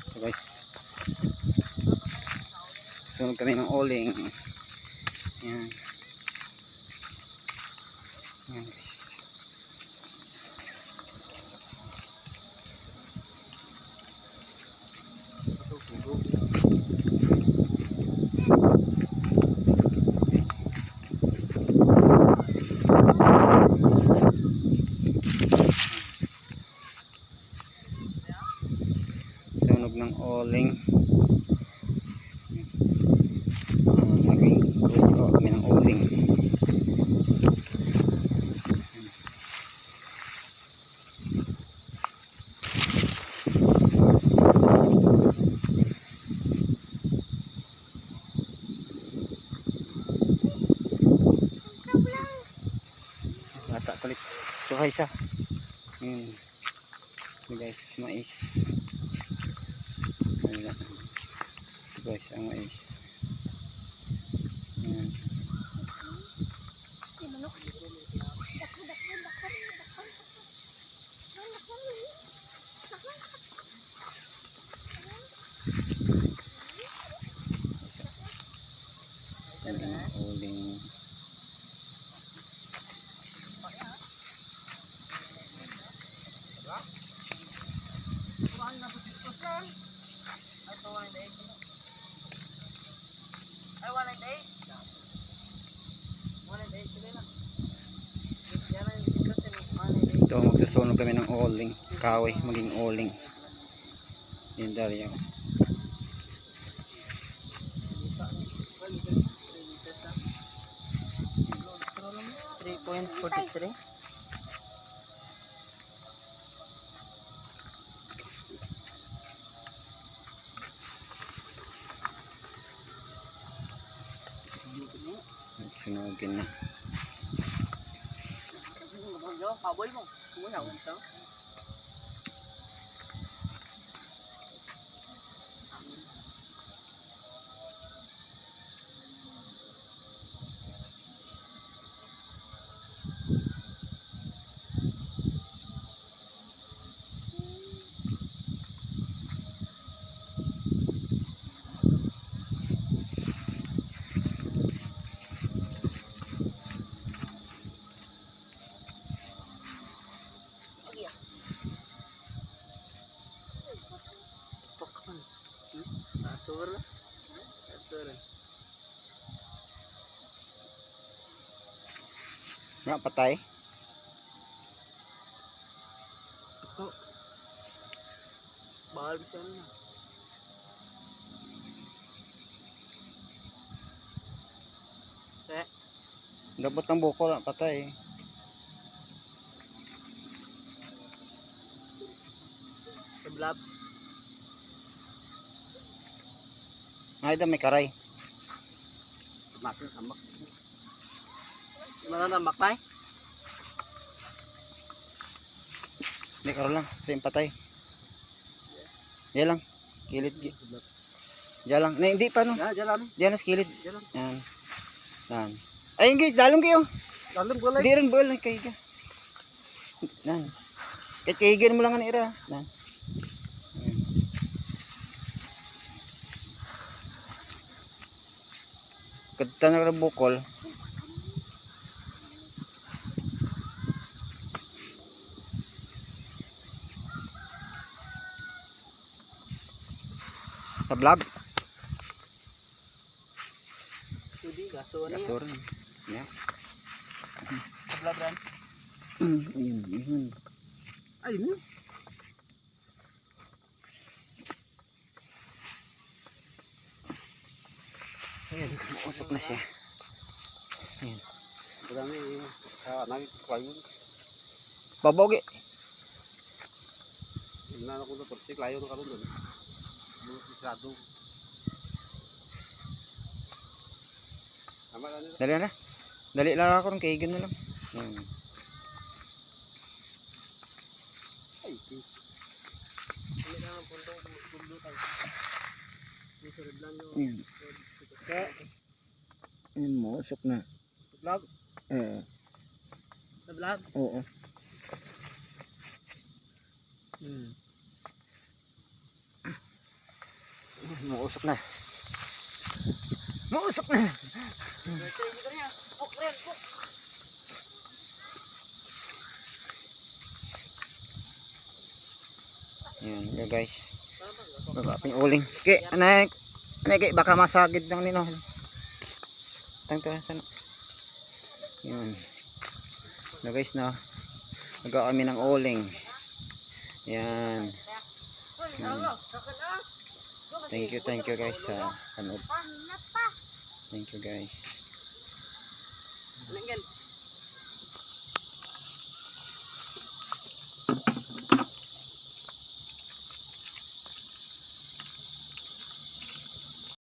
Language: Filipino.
So guys, sunod kami ng uling. Yan. Yan guys. Sunog ng uling. Nag-grow kami ng uling. Bata kulit. So guys Ayan. Ayan guys, mais. Ayan. Guys, ang mais. Ayan. Ayan ang uling. Ito, magsusunog kami ng uling. Kahoy, maging uling. Yan dali ako. 3.43. Sunugin na. Paboy mo. Semua ito. Asur lah. Asur. Wala patay. Ito. Bahal bisa na. Dapat ng buko lang patay. Seblab. Ay, may karay. Makan tambak. Mana tambak tay? Hindi karoon lang. Kasi patay. Yan lang. Kilid. Yan lang. Na, hindi pa no. Jalan. Yan lang sa kilid. Jalan. Yan. Yan. Ay, guys. Dalong kayo. Dalam boleh. Hindi rin boil. Kahiga. Yan. Kahit kahiga mo lang ang ira. Yan. Kadta na ng bukol. Tablab. Sudi gasor. Gasor. Ya. Seblab ran. Ayun. Ayun. Ayan, usok na siya. Ayan. Marami nagkakayo. Babogi. Tingnan ako na portik layo na karon doon. Masyado. Tama lang nila. Dali na. Dali lang ako ng kaigan na lang. Ayan. Ay, hindi na ang pundo tayo. Isurod lang yung Ayan. Ayan mo, usok na. vlog. Oo. Na vlog. Oo. na. Mausok na. Yan guys. Baba ping uling. Ke, anay kay baka masagid lang nino. Tangto sana. Yun. Na guys na. Nagawa kami ng uling. Yan. Thank you guys sa panood. Thank you guys.